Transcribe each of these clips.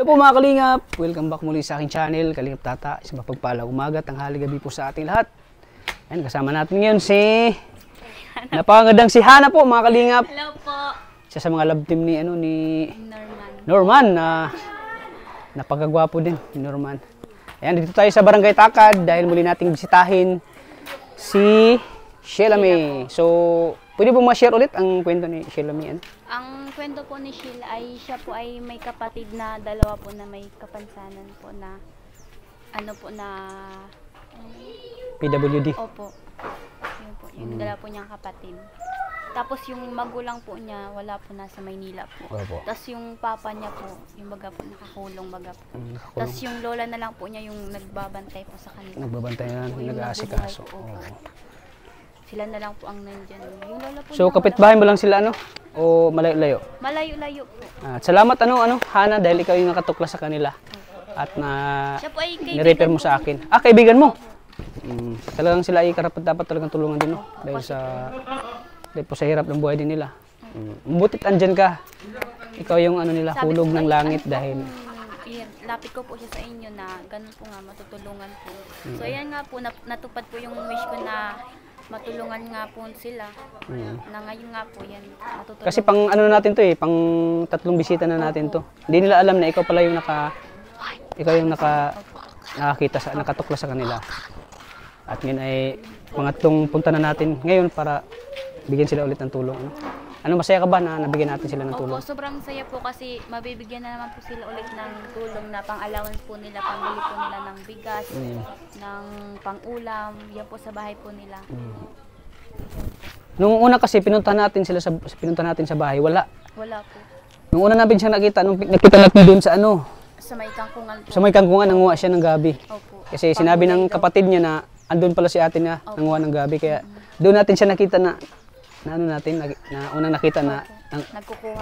Hello po mga Kalingap! Welcome back muli sa aking channel, Kalingap Tata. Isang mapagpalang umaga, tanghali, gabi po sa ating lahat. Ayan, kasama natin ngayon si... napakagandang si Hana po mga Kalingap. Hello po! Isa sa mga love team ni, ni Norman. Norman na napakagwapo din, ni Norman. Ayan, dito tayo sa Barangay Takad dahil muli nating bisitahin si Sheila May. So, pwede po ma-share ulit ang kwento ni Sheila May? Ano? Ang kwento po ni Sheila ay siya po ay may kapatid na dalawa po na may kapansanan po na ano po na PWD. opo. Yun po, yung dalawa po niyang kapatid. Tapos yung magulang po niya wala po nasa Maynila po. Opo. Tapos yung papa niya po, yung baga po nakakulong baga po. Nakakulong. Tapos yung lola na lang po niya yung nagbabantay po sa kanila. Nagbabantay na, Po, yung nag-aasikaso. nabubuhay po, opo. Sila na lang po ang nandyan. Yung lola po So, niya, kapitbahay mo lang sila, ano? O malayo-layo? malayo-layo po. At salamat, Hana, dahil ikaw yung nakatuklas sa kanila. At na Siya po ay nirefer mo sa akin. Ah, kaibigan mo? Talagang sila ay karapat dapat talagang tulungan din, no? Dahil po sa hirap ng buhay din nila. Mabutit andyan ka. Ikaw yung nila, Sabi hulog ko, ng ay, langit ano po dahil... lapit ko po siya sa inyo na ganun po nga, matutulungan po. So, yan nga po, natupad po yung wish ko na matulungan nga po sila. Na ngayon nga po, yan, matutulungan. Kasi pang natin to pang 3 bisita na natin to. Hindi nila alam na ikaw pala yung nakakita nakatuklas sa kanila. At ngayon ay pangatlong punta na natin ngayon para bigyan sila ulit ng tulong. Ano masaya ka ba na nabigyan natin sila ng tulong? Opo, sobrang saya po kasi mabibigyan na naman po sila ulit ng tulong na pang-allowance po nila, pambili po nila ng bigas, ng pang-ulam, yan po sa bahay po nila. Nung una kasi pinunta natin sa bahay, wala. Wala po. Nung una natin siya nakita, nung nakita natin doon sa Sa may kangkungan po. sa may kangkungan, nanguha siya ng gabi. Opo. Kasi sinabi ng kapatid niya na andun pala si ate niya, nanguha ng gabi. Kaya doon natin siya nakita na unang nakita na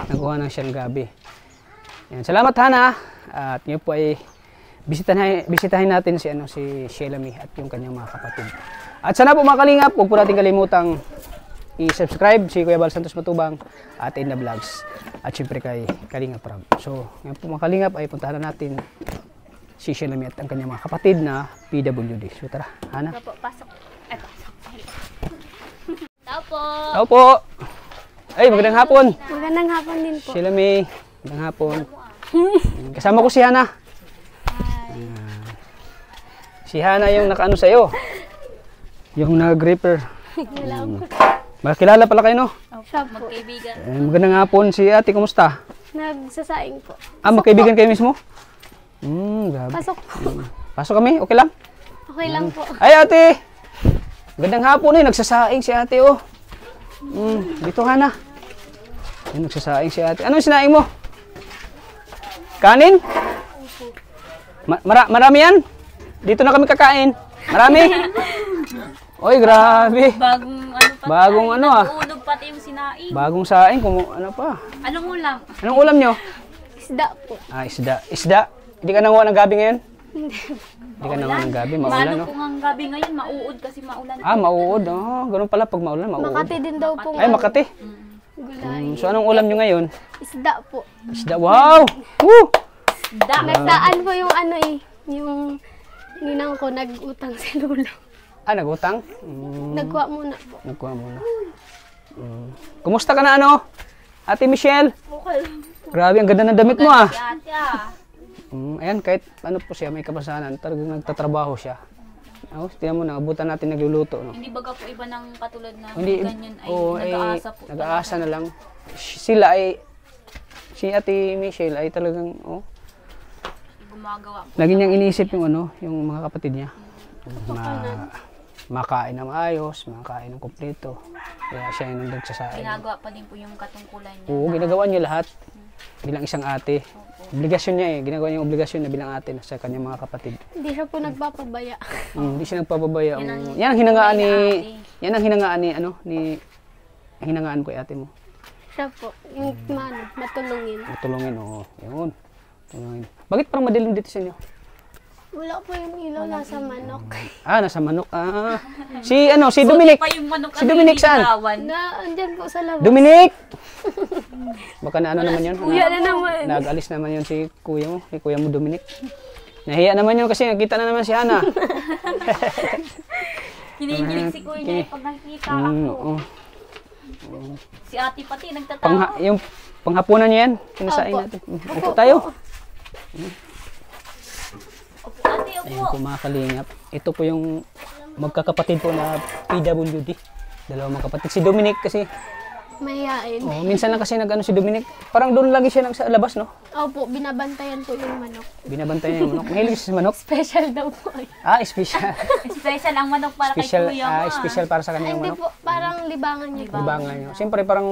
nagkuha ng siya ng gabi. Yan. Salamat, Hana. At ngayon po ay bisitahin natin si Sheila May at yung kanyang mga kapatid. At sana po mga Kalingap, huwag po natin kalimutang i-subscribe si Kuya Bal Santos Matubang at In The Vlogs. At syempre kay Kalingap Rab. So, ngayon po mga Kalingap ay puntahan natin si Sheila May at ang kanyang mga kapatid na PWD. So tara, Hana. Opo, pasok. Ay, pasok. Tao po. Tao po. Ay, magandang hapon. Magandang hapon din po. Sheila May, magandang hapon. Kasama ko si Hana. Si Hana yung nakaano sa'yo. Yung nag-gripper. Makilala pala kayo, no? Siya po. Magkaibigan. Magandang hapon si ate, kumusta? Nagsasaing po. Magkaibigan kayo mismo? Grabe. Pasok po. Pasok kami, okay lang? Okay lang po. Ay ate! Magandang hapon nagsasaing si ate, oh. Dito Hana. Ay, nagsasaing si ate. Anong sinaing mo? Kanin? Marami yan? Dito na kami kakain. Marami? Oy, grabe. Bagong ano ah. Uulog pati yung sinaing. Bagong saing, ano pa. Anong ulam? Anong ulam nyo? Isda po. Isda. Isda? Hindi ka nanguha ng gabi ngayon? Hindi ka nanguha ng gabi, maulan, Mano no? po ang gabi ngayon, mauud kasi maulan. Mauod. Ganun pala pag maulan, mauod. Makati din daw po. Ay, Makati. Gulay. So, anong ulam nyo ngayon? Isda po. Isda. Wow! Woo! Nagdaan po yung yung ninang ko nag-utang sa lolo. Nagutang? Nagkuha muna po. Nagkuha muna. Kumusta ka na Ate Michelle? Okay lang. Grabe, ang ganda ng damit mo Si ate Ayan, kahit ano po siya, may kapasanan, talagang nagtatrabaho siya. Tingnan mo na, abutan natin nagluluto. No? Hindi baga po iba ng katulad na Hindi, ganyan ay nag-aasa po. Nag-aasa na lang. Sila ay, si Ate Michelle ay talagang, Gumagawa po. lagi niyang iniisip yung yung mga kapatid niya. Makain ng maayos, makain ng kumpleto. Kaya siya yung nagsasain. Ginagawa pa din po yung katungkulan niya. Oo, ginagawa niya lahat. Bilang isang ate. Obligasyon niya ginagawa niya yung obligasyon na bilang ate sa kanyang mga kapatid. Hindi siya po nagpapabaya. Hindi siya nagpapabaya. Yan ang hinangaan ni hinangaan ko ate mo. Siya po. Yung matulungin. Matulungin, oo. Yun. Tulungin. Bakit parang madilim dito sa inyo? Wala po yung ilaw, nasa manok. Ah, nasa manok. Ah. Si Dominic. Pa yung manok Si Dominic saan? Andyan po sa labas. Dominic! Baka na ano naman yun. Kuya na naman. Nag-alis naman yun si kuya mo Dominic. Nahiya naman yun kasi nakita na naman si Hana. Kinikilig si kuya pag nakikita ako. Si ate pati nagtatawa. Yung panghapunan niya yan. Kinasain natin. Upo tayo. Ate, Ayan po mga kalingap. Ito po yung magkakapatid po na PWD. Dalawang magkapatid. Si Dominic kasi, Mahihain. minsan lang kasi nag-ano si Dominic. Parang doon lagi siya sa labas, no? Opo, binabantayan po yung manok. Binabantayan niya yung manok. Mahilig siya sa manok. Special daw po. Ah, special. Special ang manok para Special, kay kuya mo. special para sa kanya yung Hindi manok. po, parang libangan niya po. Libangan niya. Siyempre parang,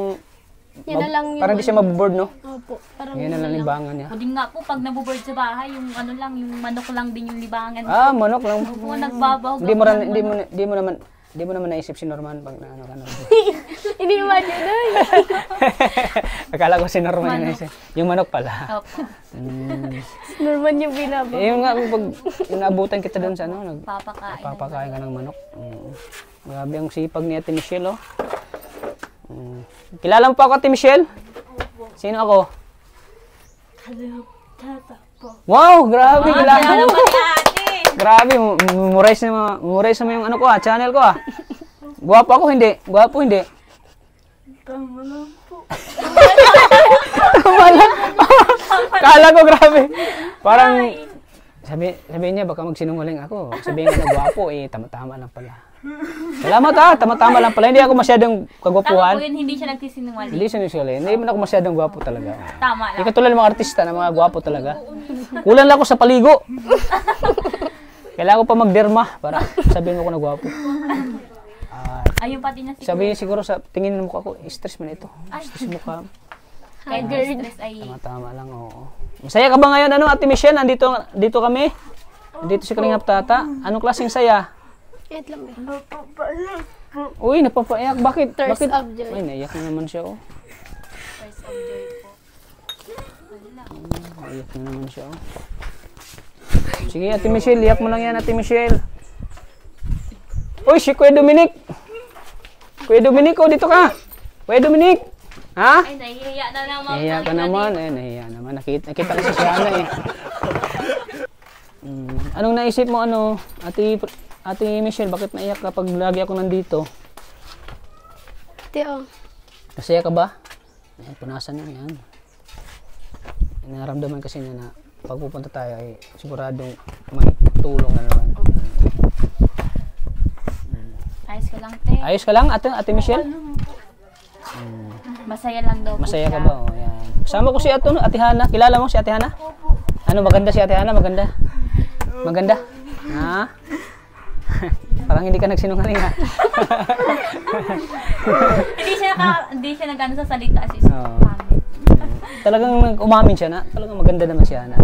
Yan na lang yung parang di siya maboboard, no? Opo, parang Yan na lang libangan niya. O din nga po, pag nabuboard sa bahay, yung ano lang, yung manok lang din yung libangan. Ah, manok lang. Kung nagbabahog Hindi ako ng mo naman naisip si Norman pag na ano. Iniwan niya na. Akala ko si Norman yung naisip. Yung manok pala. Opo. Norman yung binaba. Yung nga, pag naabutan kita doon sa ano, Papakain. papakain ka ng manok. Grabe ang sipag ni Ate Michelle, oh. Kilala mo pa ako, Ate Michelle? Sino ako? Wow, grabe, kilala mo. Grabe, memorize naman yung ano ko, channel ko, Guwapo ako, hindi? Guwapo, hindi? Tama lang po. Tama lang. Kala ko, grabe. Parang, sabihin niya, baka magsinungaling ako. Sabihin nga na guwapo, tama-tama lang pala. Salamat tama-tama lang pala. Hindi ako masyadong kagwapuhan. Tama po yun, hindi siya nagsisinungaling. Hindi sinungaling. Hindi man ako masyadong gwapo talaga. Tama lang. Hindi katulad ng mga artista na mga gwapo talaga. Kulang lang ako sa paligo. Kailangan ko pa magderma para sabihin mo ko na gwapo. Ayun pati na Sabihin siguro sa tingin ng mukha ko, stress man ito. Stress mukha. Kahit stress ay... Tama lang, oo. Masaya ka ba ngayon, Ate Michelle? Dito kami. Dito si Kalingap Tata. Anong klaseng saya? Wait lang. Uy, napapaiyak. Bakit? Thirst Bakit? of joy. Ay, naiyak na naman siya, oh. First of joy po. Naiyak na naman siya, oh. Sige, Ate Michelle, iyak mo lang yan, Ate Michelle. Uy, si Kuya Dominic. Kuya Dominic, oh, dito ka. Kuya Dominic. Ha? Ay, nahihiya na naman. Nahiya ka naman. Nahiya naman. Nakita ko si Siana, Anong naisip mo, Ate Michelle, bakit naiyak ka pag lagi ako nandito? Teo. Masaya ka ba? Ayan, punasan niya yan. Naramdaman kasi niya na pag pupunta tayo ay siguradong may tulong na naman. Ayos ka lang, te. Ayos ka lang, Ate Michelle? Masaya lang daw po Masaya ka siya. ba? Oh, yan. Kasama ko si Ate Hana. Kilala mo si Ate Hana? Ano, maganda si Ate Hana? Maganda? Maganda? Ha? Parang hindi ka nagsinungaling, ha? hindi siya nag-ano sa salita. Talagang umamin siya na. Talagang maganda naman si Hana.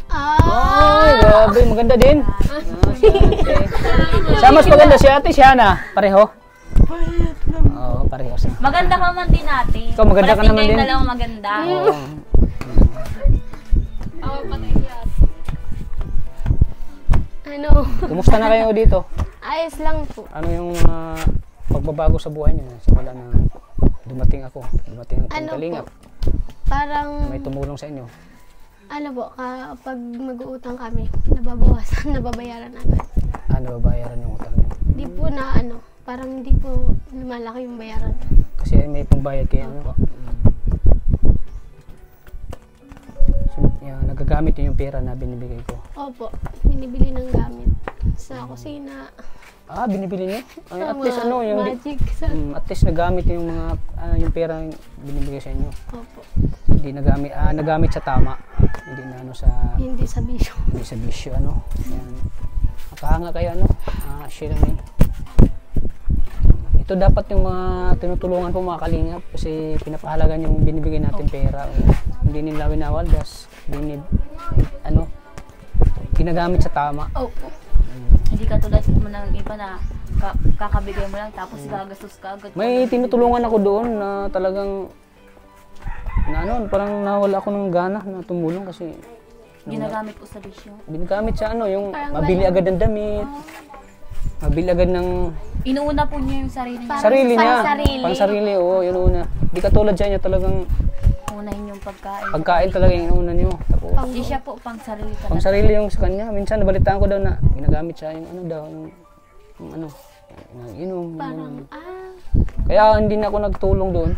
Ay, grabe. Maganda din. Siya mas maganda si Ate, si Hana. Pareho? Oo, pareho siya. Maganda ka man din ate. Ikaw, maganda ka naman din. Parang dalawang maganda. Oo. Ano? Kumusta na kayo dito? Ayos lang po. Ano yung pagbabago sa buhay niyo? Simula na dumating ang Ano Kalingap. po? Parang, May tumulong sa inyo. ano po, kapag mag-uutang kami, nababayaran agad. Nababayaran yung utang niyo. Hindi po na parang hindi po lumalaki yung bayaran. Kasi may pambayad kayo. Nagagamit yun yung pera na binibigay ko. Opo, binibili ng gamit sa kusina. Binibili niyo? Ay, Sa at least mga yung magic. at least nagamit yung mga yung pera yung binibigay sa inyo. Opo, Hindi nagamit sa tama. Hindi na hindi sa bisyo. hindi sa bisyo Yan. Makahanga kayo share na Ito dapat yung mga tinutulungan po mga kalingap kasi pinapahalagan yung binibigay natin pera. Hindi nila winawaldas. Ginagamit sa tama. Opo. Hindi ka tulad mo ng iba na kakabigay mo lang tapos gagastos ka agad. May tinutulungan ako doon na talagang na ano, parang nawala ako ng gana na tumulong kasi Ginagamit po sa bisyo. ginagamit sa ano, yung Parang mabili agad ng damit, mabili agad ng Inuuna po niya yung sarili niya. sarili niya. pansarili. Pansarili, oo, yun una. Di katulad sa inyo talagang Unahin yung pagkain. pagkain talaga yung inuuna niyo. Tapos, Hindi siya po pang sarili talaga. pang sarili yung sa kanya. Minsan nabalitaan ko daw na ginagamit siya yung ano daw, yung ano, inom. Parang, Kaya hindi na ako nagtulong doon.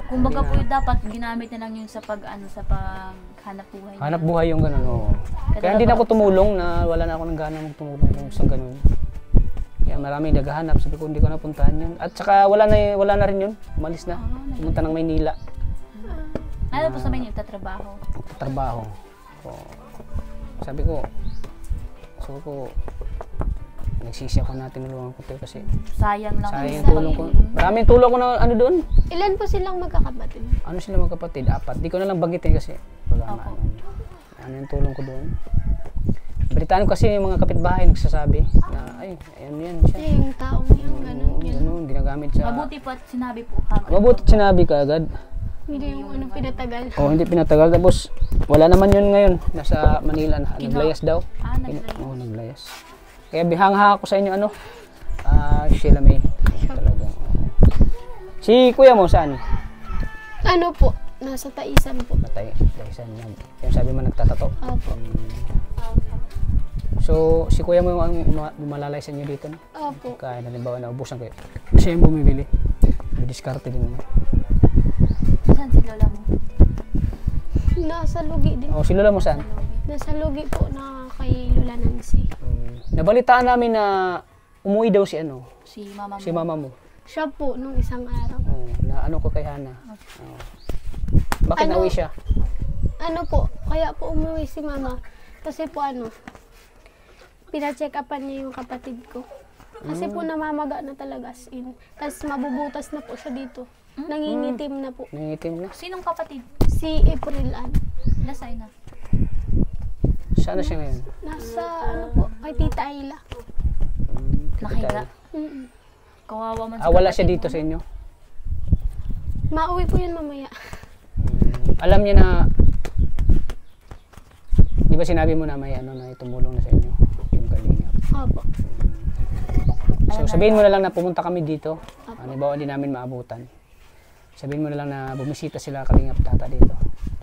Kumbaga po yung dapat ginamit na lang yung sa sa paghanap buhay. Hanap buhay yung gano'n, oo. Kaya hindi na ako tumulong na wala na ako ng gana magtumulong yung isang gano'n. Kaya marami naghahanap, sabi ko hindi ko napuntahan yun. At saka wala na rin yun, umalis na. Pumunta ng Maynila. Ano po sa Maynila tatrabaho? Trabaho. Sabi ko, nagsisi ako na tinulungan ko to kasi Sayang lang. sayang yung tulong ko. Maraming tulong ko na ano doon. ilan po silang magkakapatid? Ano sila magkapatid? 4. Di ko na lang bagitin kasi wala na ano yung tulong ko doon. Balitaan ko kasi yung mga kapitbahay nagsasabi na ay, ayan yan siya. Yung taong yung gano'n. Ganun, ginagamit siya. Mabuti po at sinabi po kagad. Mabuti sinabi ka agad. Hindi yung ano pinatagal. Hindi pinatagal. Tapos, wala naman yun ngayon. Nasa Manila na. Naglayas daw. Naglayas. Oo, naglayas. Kaya bihangha ako sa inyo, ano? Sheila May. Talaga. Si kuya mo, saan? Ano po? Nasa Taisan po. Patay. Layasan niya. Yung sabi mo, nagtatato. Opo. So, si kuya mo yung malalay sa inyo dito, no? Opo. Kaya nalimbawa na ubusan kayo. Siya yung bumibili. May diskarte din naman. Saan si lola mo? Nasa Lugi din. Si lola mo saan? Nasa Lugi po na kay Lola Nancy. Nabalitaan namin na umuwi daw si ano, Si mama mo. si mama mo. Siya po nung isang araw. Na ano ko kay Hana. Bakit Ano? nauwi siya? Ano po, kaya po umuwi si mama. Kasi po ano, pina-check upan niya yung kapatid ko. Kasi po namamaga na talaga as in. Tapos mabubutas na po siya dito. Nangingitim na po. Nangitim na. Sinong kapatid? Si April Ann. Nasay na. Saan na siya ngayon? Nasa ano po, kay Tita Ayla. Nakahiga. Mm-mm. Kawawa man Wala kapatid siya dito mo. sa inyo? Mauwi po yun mamaya. Alam niya na, di ba sinabi mo na may ano na tumulong na sa inyo? Yung kalinga. Opo. So sabihin mo na lang na pumunta kami dito. Halimbawa hindi namin maabutan. Sabihin mo na lang na bumisita sila Kalingap Tata dito.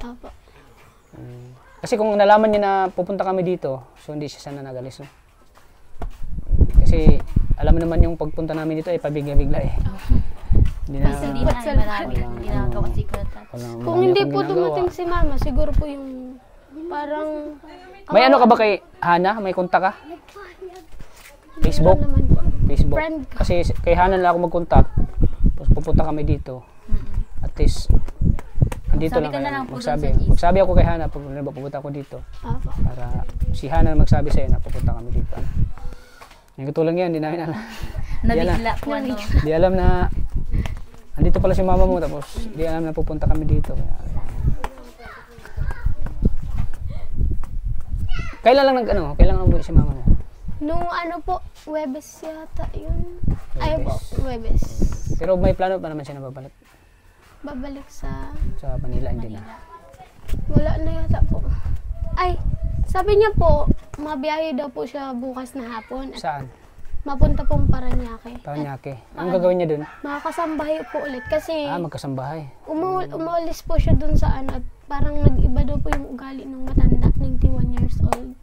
Opo. Kasi kung nalaman niya na pupunta kami dito, so hindi siya sana nagalis. No? Kasi alam mo naman yung pagpunta namin dito ay pabigla-bigla eh. Hindi na, Kasi hindi na ay marami. Hindi na gawa si Kuya Tat. Kung hindi po dumating si mama, siguro po yung parang... May ano ka ba kay Hana? May kontak ka? Facebook? Wala naman po. Facebook. Friend ko. Kasi kay Hana lang ako mag-contact. Tapos pupunta kami dito. At least, andito Sabi lang ka na kaya. lang po doon Magsabi. sa GC. Magsabi ako kay Hana pag pupunta ako dito. Opo. Para si Hana magsabi sa'yo na pupunta kami dito. Yung katulong yan, hindi namin alam. Nabigla po ano. Hindi alam na andito pala si mama mo tapos hindi alam na pupunta kami dito. Kailan lang kailan lang umuwi si mama mo? Nung ano po, Webes yata yun. Ay po, Huwebes. Webes. Pero may plano pa naman siya na babalik Babalik sa... sa Manila, hindi na. Wala na yata po. Ay, sabi niya po, mabiyahe daw po siya bukas na hapon. At Saan? mapunta pong Paranaque. Paranaque. Anong gagawin niya dun? Makakasambahay po ulit. Kasi Magkasambahay. umulis po siya dun sa ano at parang nag-iba daw po yung ugali ng matanda, 91 years old.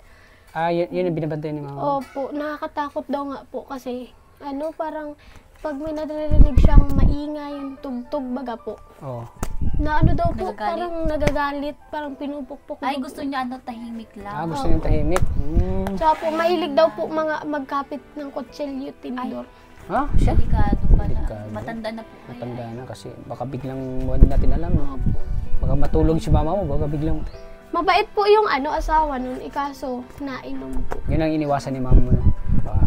Yun yung binabantay ni mama. Opo, nakakatakot daw nga po kasi ano parang pag may naririnig siyang maingay, yung tugtog baga po. Oo. Na ano daw po, Nagagalit? parang nagagalit, parang pinupukpok. Ay, gusto niya ano, tahimik lang. Gusto niyang tahimik. Tsaka po, mahilig daw po mga magkapit ng kutsilyo, tinidor. Siya? Delikado pala. Delikado. Matanda na po. Matanda na kasi baka biglang wala natin alam. No? Baka matulog si mama mo, baka biglang... Mabait po yung ano, asawa nun, ikaso, nainom po. Yun ang iniwasan ni mama mo. No? Baka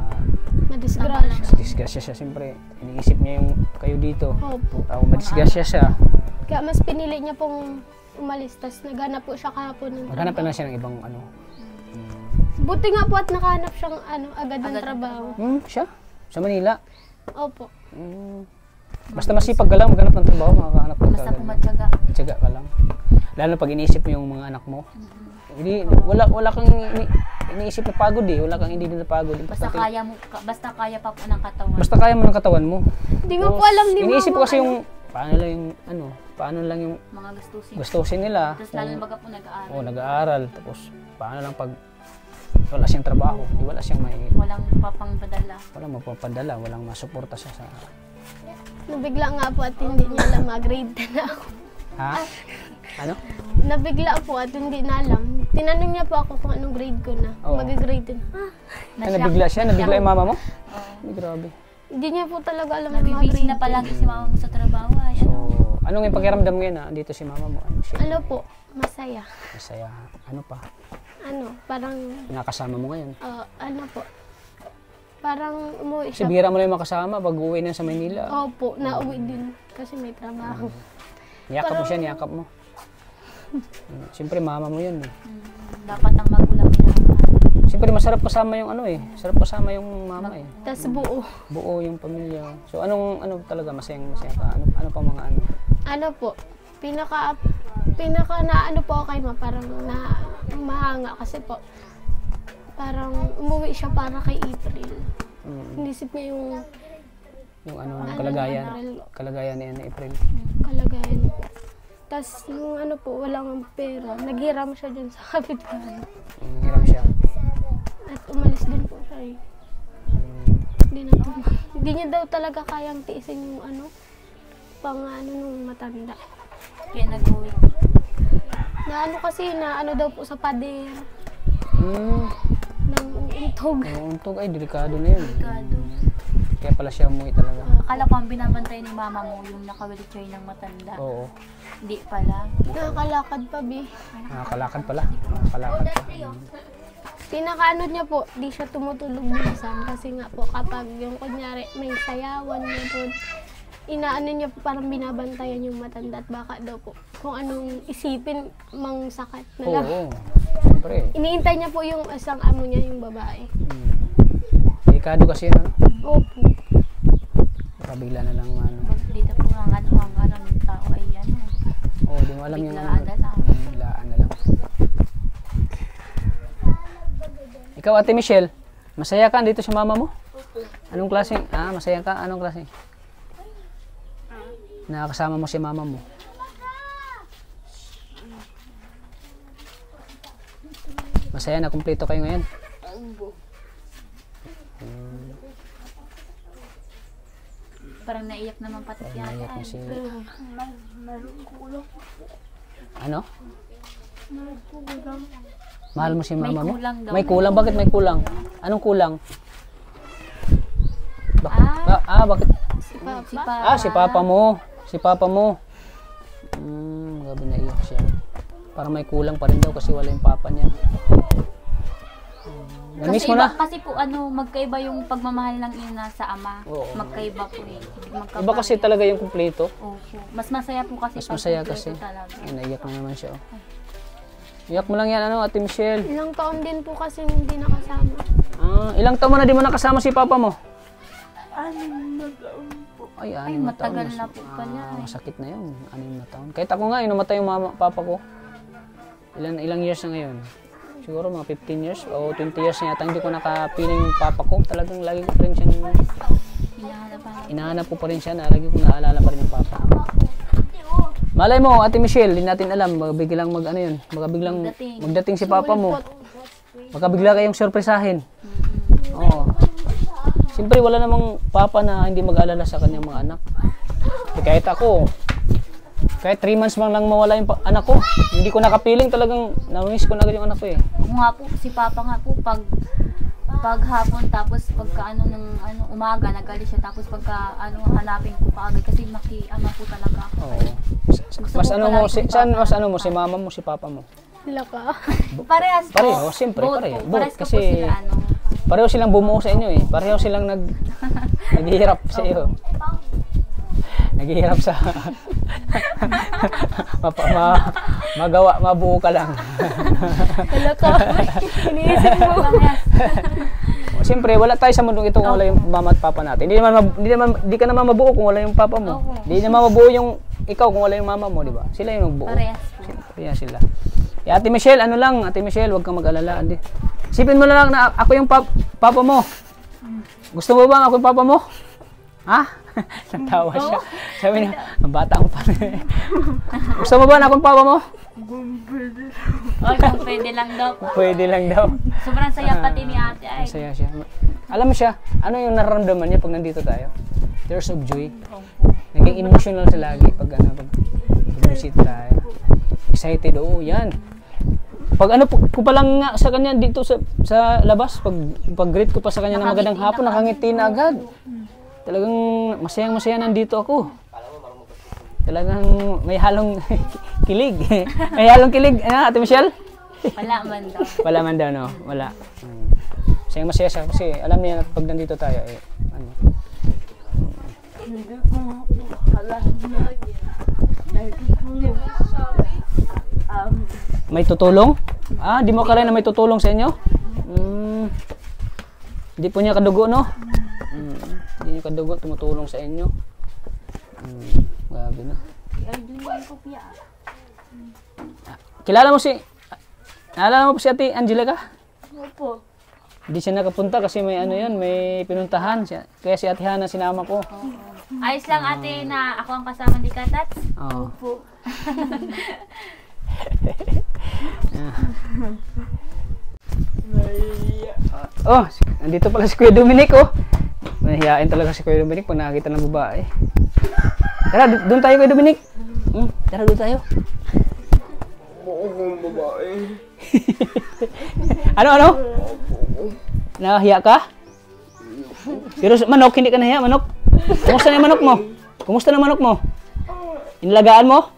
Madisgrasya. disgrasya siya. Siyempre, iniisip niya yung kayo dito. Opo. Madisgrasya siya. Kaya mas pinili niya pong umalis, tas naghanap po siya kahapon ng Maghanap trabaho. na siya ng ibang ano. Buti nga po at nakahanap siyang ano, agad ng trabaho. Siya? Sa Manila? Opo. Basta masipag ka lang, maghanap ng trabaho, makakahanap ka Basta agad. po matyaga. Tiyaga ka lang. Lalo pag iniisip mo yung mga anak mo. Hindi, wala kang iniisip na pagod eh. Wala kang hindi na pagod. Basta kaya pa po ng katawan. Basta kaya mo ng katawan mo. Hindi nga po alam ni mama. Iniisip ko kasi yung paano lang yung Mga gastusin. gustusin nila. Tapos lalo baga po nag-aaral. Oo, nag-aaral. Tapos paano lang pag wala siyang trabaho, di wala siyang Walang papangpadala. walang mapapadala, walang masuporta siya sa Nabigla nga po at hindi niya alam, grade 10 na ako. ha? Ano? Nabigla po at hindi na alam. Tinanong niya po ako kung anong grade ko na. Oo. Mag-grade 10. Ay, nabigla siya? Nabigla yung mama mo? Ay, grabe. Hindi niya po talaga alam yung mga Nabibisi grade. na palagi si mama mo sa trabaho. Ay, So, anong yung pakiramdam ngayon na andito si mama mo? Ano siya? Ano po, masaya. Masaya. Ano pa? Ano, parang, Nakasama mo ngayon? ano po, parang umuwi Kasi siya. bihira mo lang yung makasama pag uwi na sa Maynila. Opo, nauwi din kasi may trabaho. Niyakap mo siya, niyakap mo. Siyempre, mama mo yun eh. dapat ang magulang minamahal. Siyempre, masarap kasama yung ano eh. Sarap kasama yung mama eh. Tapos buo. Buo yung pamilya. So, ano talaga masaya ka? Ano pa mga ano? Ano po, pinaka na ano po kay ma, parang na mahanga kasi po, parang umuwi siya para kay April. Inisip niya Yung ano, kalagayan. April. Kalagayan ni April. Kalagayan po. Tapos nung ano po, walang pera, naghiram siya dun sa kapitbahay. Hiram siya. At umalis din po siya eh. Hindi niya daw talaga kayang tiisin yung ano, nung matanda. Kaya nag-uwi. Na ano kasi, na ano daw po sa pader, ng intog. Untog ay, delikado na yun. Delikado. Kaya pala siya umuwi talaga. Akala ko ang binabantay ni mama mo yung naka-wheelchair ng matanda. Oo. Hindi pala. Nakakalakad pa, Bi. Nakakalakad pala. Nakakalakad pa. Pinakaano niya po, di siya tumutulog minsan kasi nga po kapag yung kunyari may sayawan niya po, inaano niya po parang binabantayan yung matanda at baka daw po kung anong isipin mang sakit na lang. Oo. Siyempre. Iniintay niya po yung isang amo niya, yung babae. Delikado kasi yun, ano? Opo. Baka bigla na lang ano. Dito po ang ano ng tao ay ano. Oo, di mo alam yung Biglaan na lang. Biglaan na lang. Ikaw, Ate Michelle, masaya ka dito sa mama mo? Anong klase? Masaya ka? Anong klase? Nakakasama mo si mama mo. Masaya na, kumpleto kayo ngayon. Parang naiyak naman pati si ate. Naiyak na si... Ano? Mahal mo si mama mo? kulang daw. May kulang? Bakit may kulang? Anong kulang? Bakit? Si Papa. Si papa mo. Si papa mo. Gabi naiyak siya. Parang may kulang pa rin daw kasi wala yung papa niya. Namiss mo na? Kasi po magkaiba yung pagmamahal ng ina sa ama. Oo. Magkaiba po eh. Iba kasi talaga yung kumpleto. Opo. Mas masaya po kasi Mas pag masaya kumpleto kasi. talaga. Ay, naiyak na naman siya. Iyak mo lang yan, Ate Michelle. Ilang taon din po kasi hindi nakasama. Ilang taon mo na di mo nakasama si papa mo? Ay, Ay, 6 na taon. matagal na po pala eh. Masakit na yun, 6 na taon. Kahit ako nga, namatay yung papa ko. Ilang years na ngayon? Siguro mga 15 years o 20 years na yata hindi ko nakapiling yung papa ko. Talagang lagi ko pa rin siyang hinahanap ko pa rin siya na lagi ko naalala pa rin yung papa. Malay mo, Ate Michelle, hindi natin alam, baka biglang magdating si papa mo. Baka bigla kayong sorpresahin. Oo. Siyempre wala namang papa na hindi mag-alala sa kanyang mga anak. Kahit ako, kahit 3 months lang mawala yung anak ko, hindi ko nakapiling, talagang na-miss ko na agad yung anak ko eh. Kung nga po, si Papa nga po, pag hapon, tapos pagka umaga, nagalit siya, tapos pagka hanapin ko pa agad, kasi maki-ama po talaga ako. Oo. Mas si mama mo, si papa mo? Sila pa. Parehas po. Pareho, siyempre, pareho. Parehas Both, ko po kasi sila, pareho silang bumuo sa inyo eh. Pareho silang naghihirap sa iyo. Naghihirap sa mabuo ka lang. Wala ka. Iniisip mo. Si siyempre, wala tayo sa mundong ito kung wala yung mama at papa natin. Hindi ka naman mabuo kung wala yung papa mo. Hindi naman mabuo yung ikaw kung wala yung mama mo, di ba? Sila yung nagbuo. Parehas sila. Ate Michelle, Ate Michelle, huwag kang mag-alala. Isipin mo na lang na ako yung papa mo. Gusto mo ba ako yung papa mo? Ha? Natawa siya. Sabi niya, ang bata mo pa rin. Gusto mo ba na akong papa mo? Kung pwede lang daw. Pwede lang daw. Sobrang saya pati ni ate. Ay. Masaya siya. Alam mo siya, ano yung nararamdaman niya pag nandito tayo? Tears of joy. Naging emotional siya lagi pag visit tayo. Excited, yan. Pag ko pa lang nga sa kanya dito sa labas, pag greet ko pa sa kanya na magandang hapon, nakangiti na agad. Talagang masayang-masaya nandito ako. Talagang may halong kilig. May halong kilig, Ate Michelle? Wala man daw. Wala man daw, no? Wala. Masayang-masaya siya kasi alam niya na pag nandito tayo, may tutulong? Di mo akala na may tutulong sa inyo? Hindi po niya kadugo, no? Hindi niya kadugo, tumutulong sa inyo. Grabe na. Kilala mo si Ate Angelica? Opo. Hindi siya nakapunta kasi may may pinuntahan siya. Kaya si Ate Hana sinama ko. Ayos lang ate na ako ang kasama ni Katats. Opo. Nandito pala si Kuya Dominic, Mahihain talaga si Kuya Dominic pag nakakita ng babae. Tara, doon tayo Kuya Dominic. Tara, doon tayo. Babae. Ano? Nahiya ka? Pero manok, hindi ka nahiya, manok. Kumusta na yung manok mo? Kumusta na manok mo? Inalagaan mo?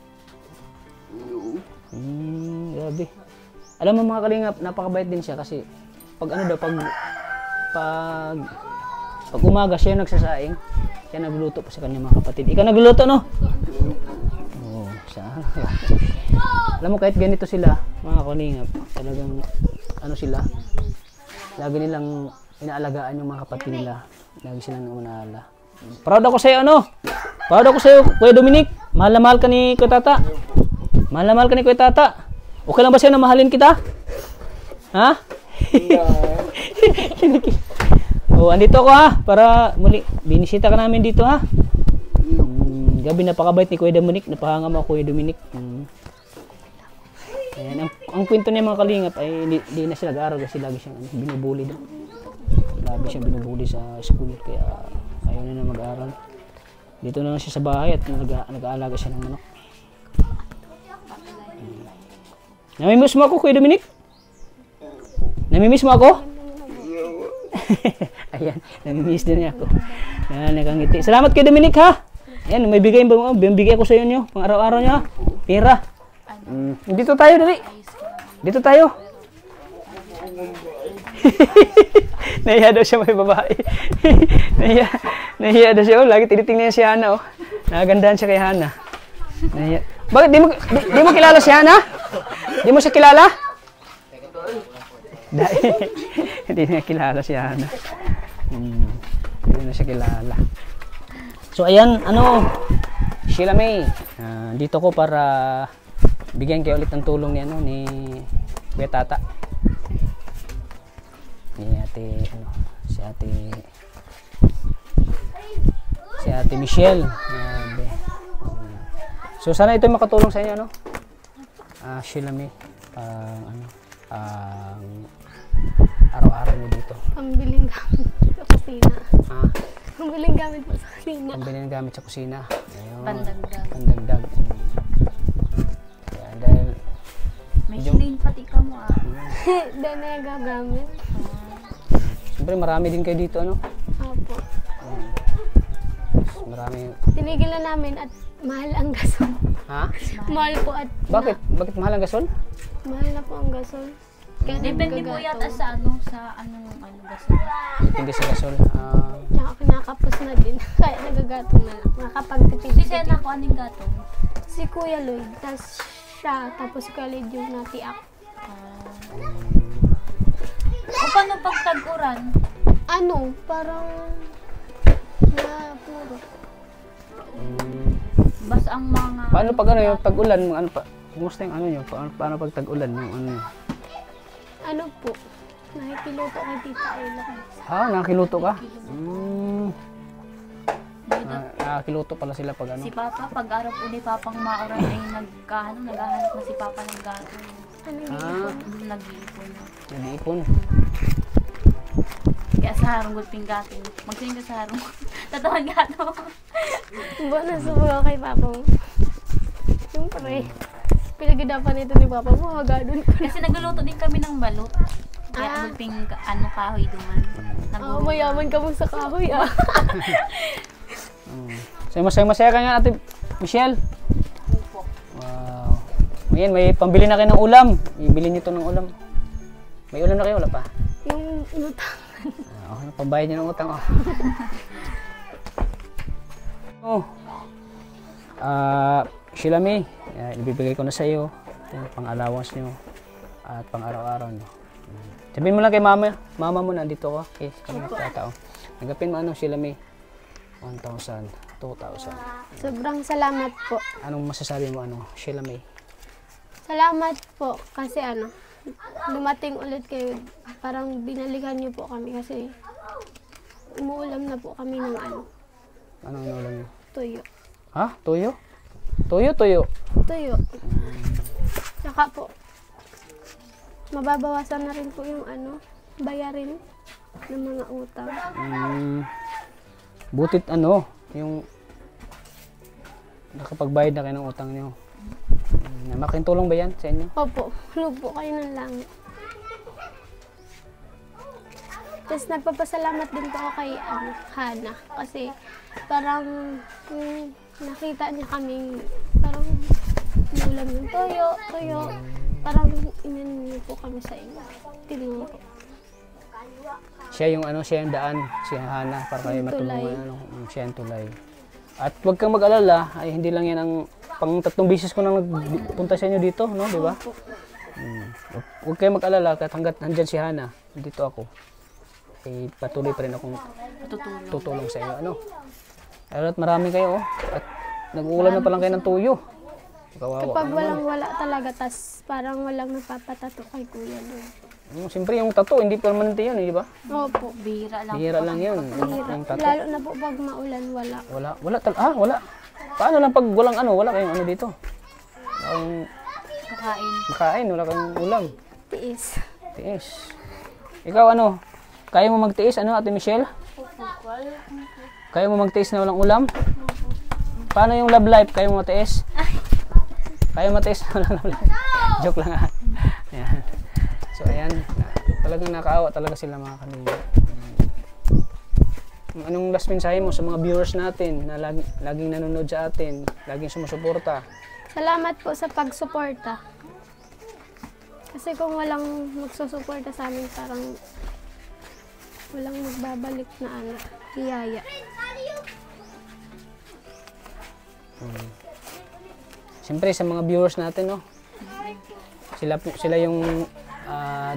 Grabe. Alam mo mga kalingap, napakabait din siya kasi pag umaga siya nagsasaing, siya nagluto pa sa kanya mga kapatid. Ikaw nagluluto, no? Oo, sana. Alam mo kahit ganito sila, mga kalingap, talagang sila, lagi nilang inaalagaan yung mga kapatid nila. Lagi silang unaala. Proud ako sa'yo, Proud ako sa'yo, Kuya Dominic. Mahal na mahal ka ni Kuya Tata. Mahal na mahal ka ni Kuya Tata. Okay lang ba sa'yo na mahalin kita? Ha? Andito ako para muli binisita ka namin dito gabi napakabait ni Kuya Dominic, napahanga mo Kuya Dominic. Ayan, ang kwento niya mga kalingap ay hindi na siya nag-aaral kasi lagi siyang binubuli doon. Lagi siyang binubuli sa school kaya ayaw na mag-aaral. Dito na lang siya sa bahay at nag-aalaga siya ng manok. Namimiss mo ako Kuya Dominic? Namimiss mo ako? Ayan, namimiss din niya ako. Ayan, nakangiti. Salamat kay Dominic Ayan, may bigay ko sa inyo pang araw-araw niya. Pera. Dito tayo, dali. Dito tayo. Nahiya daw siya may babae. Nahiya daw siya. Lagi tinitingnan si Hana. Nakagandahan siya kay Hana. Nahiya. Bakit? Di mo kilala si Hana? Di mo siya kilala? Hindi niya kilala si Hana. Hindi na siya kilala. So ayan, Sheila May. Dito ko para bigyan kayo ulit ng tulong ni Kuya Tata. Ni si Ate Michelle. So sana ito makatulong sa inyo, Sheila May. Araw-araw mo dito. Pambiling gamit sa kusina. Pambiling gamit po sa kusina. Pambiling gamit sa kusina. Ayun. Pandagdag. Kaya dahil may shilling pati ka mo Dahil na yung gagamit. siyempre marami din kayo dito, Opo. Marami. Tinigil na namin at mahal ang gasol. Mahal po at... Bakit? Bakit mahal ang gasol? Mahal na po ang gasol. Kaya depende po yata sa gasol. Depende sa gasol. Tsaka kinakapos na din. Kaya nagagatong na lang. Makakapagtitipid. Si Sena po anong gatong? Si Kuya Lloyd. Tapos si Kuya Lloyd yung natiak. O paano pag tag-uran? Ano, parang na puro. Basta ang mga... Paano pag ano yung tag-ulan? Ano pa? Kumusta yung ano nyo? Paano pag tag-ulan? Yung ano nyo? Ano po, nakikiluto kay Tita Ella. Nakakiluto ka? Nakakiluto pala sila pag ano? Si Papa, pag araw po ni Papang mauran ay naghahanap na si Papa ng gato. Ano Nag-iipon. Nag-iipon. Kaya sa harong gulping gato. Magsinig ka sa harong. Tatawan gato. Ba, nasubukan kay Papa mo. Siyempre, pinagadapan ito ni Papa mo, hagadon ko. Kasi nagluluto din kami ng balot. Kaya gulping kahoy duman. Mayaman ka mo sa kahoy So, masaya ka nga, Ate Michelle. Wow. Ngayon, may pambili na kayo ng ulam. Ibili niyo to ng ulam. May ulam na kayo, wala pa? Yung utang. Okay, pambayad niyo ng utang. Sheila May, ibibigay ko na sa iyo yung pang-allowance niyo at pang-araw-araw niyo. Sabihin mo lang kay mama mo nandito ko. Okay, kami nagtatao. Nagapin mo Sheila May. 1,000, 2,000. Sobrang salamat po. Anong masasabi mo Sheila May? Salamat po kasi dumating ulit kayo. Parang binalikan niyo po kami kasi umuulam na po kami ng Anong inulam niyo? tuyo. Ha? Tuyo? Tuyo? Tuyo. Saka po, mababawasan na rin po yung bayarin ng mga utang. Butit yung nakapagbayad na kayo ng utang niyo. Malaking tulong ba yan sa inyo? Opo, hulog po kayo ng langit. Tapos nagpapasalamat din po ako kay Hana kasi parang nakita niya kaming parang ulam ng toyo, parang inan niyo po kami sa inyo. Tinuro. Siya yung daan, si Hana para kayo matulungan siya yung tulay. At huwag kang mag-alala, ay hindi lang yan ang pang 3 beses ko nang nagpunta sa inyo dito, no, di ba? Huwag kayong mag-alala kahit hanggat nandyan si Hana, dito ako. Eh, patuloy pa rin akong tutulong sa inyo, At marami kayo, at nag-uulam na pa lang kayo ng tuyo. Kawawa Kapag ka naman. wala talaga, tas parang walang napapatato kay Kuya doon. Siyempre yung tattoo, hindi permanente yun, di ba? Opo. Bihira lang. Bihira lang yun. Mahirap. Yung tattoo. Lalo na po pag maulan, wala. Wala. Paano lang pag walang wala kayong dito? Wala kang makain, wala kang ulam. Tiis. Ikaw kaya mo magtiis, Ate Michelle? Kaya mo magtiis na walang ulam? Paano yung love life? Kaya mo matiis? Kaya mo matiis na walang love life? Joke lang Ayan. So ayan, talagang nakaawa talaga sila mga kanina. Anong last mensahe mo sa mga viewers natin na laging nanonood sa atin, laging sumusuporta? Salamat po sa pagsuporta. Kasi kung walang magsusuporta sa amin, parang walang magbabalik na hiyaya. Siyempre sa mga viewers natin, sila yung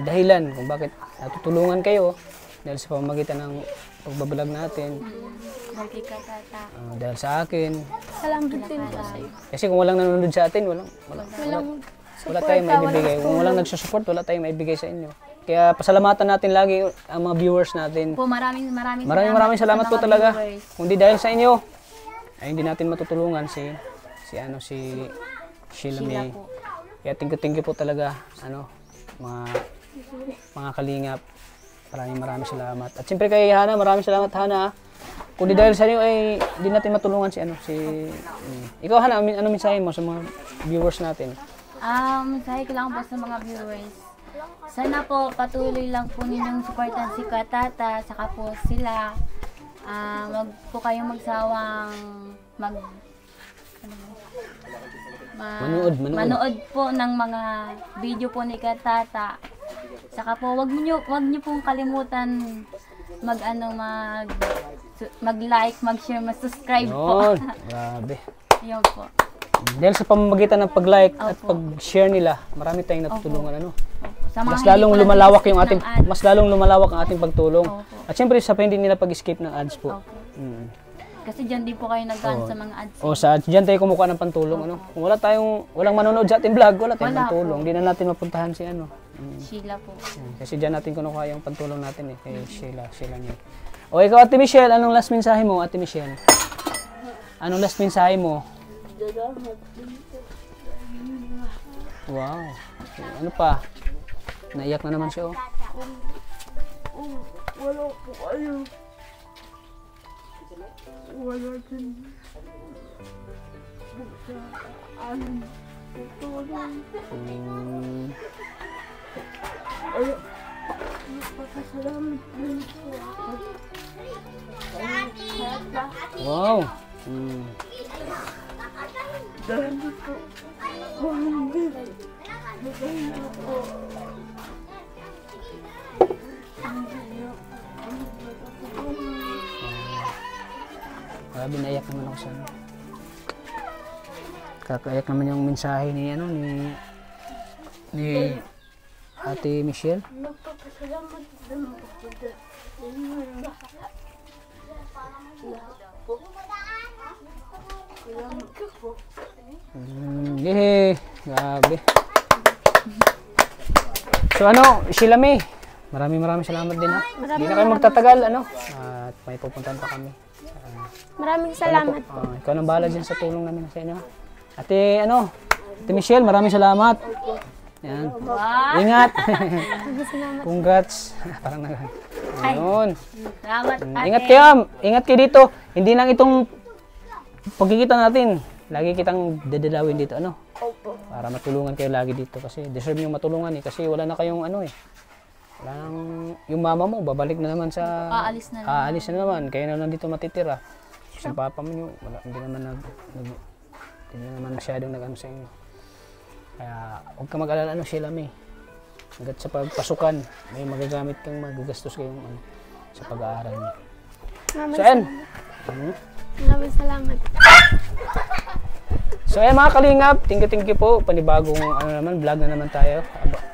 dahilan kung bakit natutulungan kayo dahil sa pamamagitan ng pagbablog natin. Dahil sa akin. Salamat din po sa iyo. Kasi kung walang nanonood sa atin, wala tayong maibibigay. Kung walang nagsusupport, wala tayong maibigay sa inyo. Kaya pasalamatan natin lagi ang mga viewers natin. Po, maraming salamat po talaga. Viewers. Kung di dahil sa inyo, ay hindi natin matutulungan si Sheila May. Kaya thank you po talaga mga kalingap. Maraming salamat. At siyempre kay Hana, maraming salamat Hana. Kung di dahil sa inyo ay hindi natin matulungan Ikaw Hana, ano mensahe mo sa mga viewers natin? Mensahe ko lang po sa mga viewers. Sana po patuloy lang po ninyong supportan si Katata, saka po sila. Wag po kayong magsawang manood po ng mga video po ni Katata. Saka po wag niyo pong kalimutan mag-like, mag-share, mag-subscribe po. Grabe. Yun po. Dahil sa pamamagitan ng pag-like at pag-share nila, marami tayong natutulungan Sa mga mas hindi lalong po lumalawak yung nag-skip ating ng ads. mas lalong lumalawak ang ating pagtulong. Opo. At syempre sa hindi nila pag-skip ng ads po. Opo. Mm. Kasi dyan din po kayo nag-ano sa mga ads. O sa ads, diyan tayo kumukuha ng pantulong ano. Kung walang manonood sa ating vlog, wala tayong Wala pantulong. Hindi na natin mapuntahan si ano. Sheila po. Yan. Kasi diyan natin kinukuha yung pantulong natin eh. Kay Sheila niya. O ikaw, Ate Michelle, anong last mensahe mo, Ate Michelle? Anong last mensahe mo? Wow. Ano pa? Naiyak na naman siya, oh. Wala po kayo. Wala din. Ang tutulong. Ay, napakasalamat din po ako. Wow. Dahil po, kung hindi, hindi po. Grabe, naiyak naman ako sa ano. Kakaiyak naman yung mensahe ni Ate Michelle. Napakasalamat din po sa inyo. Salamat po. Grabe. So ano, Sheila May, maraming salamat din ha. Hindi na kayo magtatagal ano. At may pupuntahan pa kami. Maraming salamat po. Ikaw nang bahala dyan sa tulong namin sa inyo. Ate Ate Michelle, maraming salamat. Yan. Ingat. Congrats. Parang ayun. Salamat, Ingat kayo dito. Hindi lang itong pagkikita natin. Lagi kitang dadalawin dito, ano? Para matulungan kayo lagi dito kasi deserve niyo matulungan eh kasi wala na kayong ano eh. Wala nang yung mama mo babalik na naman sa Aalis na naman. Aalis na naman. Kayo na lang dito matitira. Kasi papa mo yun, hindi naman masyadong nag-ano sa inyo. Kaya huwag ka mag-alala ano Sheila May. Hanggat sa pagpasukan, may magagamit kang magagastos kayong ano, sa pag-aaral niyo. So yan. Maraming salamat. So ayan mga kalingap, thank you po. Panibagong vlog na naman tayo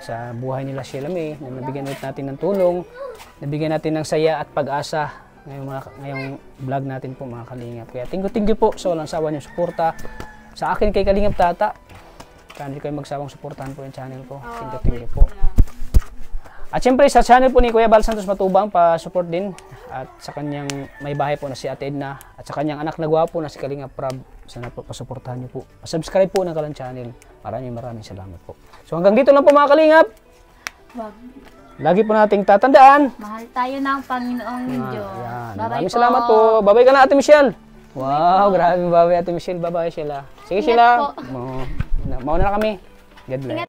sa buhay nila Sheila May. Na nabigyan ulit natin ng tulong, nabigyan natin ng saya at pag-asa ngayong vlog natin po mga kalingap. Kaya thank you po sa walang sawa niyong suporta. Sa akin kay Kalingap Tata, kaya hindi kayo magsawang suportahan po yung channel ko. Thank you po. At syempre sa channel po ni Kuya Bal Santos Matubang, pa-support din. At sa kanyang may bahay po na si Ate Edna. At sa kanyang anak na gwapo na si Kalingap Prab. Sana po pasuportahan niyo po. Subscribe po ng Kalan Channel. Maraming salamat po. So hanggang dito lang po mga Kalingap. Lagi po nating tatandaan. Mahal tayo ng Panginoong Diyos. Maraming salamat po. Babay ka na Ate Michelle. Wow, grabe babay Ate Michelle. Babay Sheila. Sige Sheila. Mauna na kami. God bless.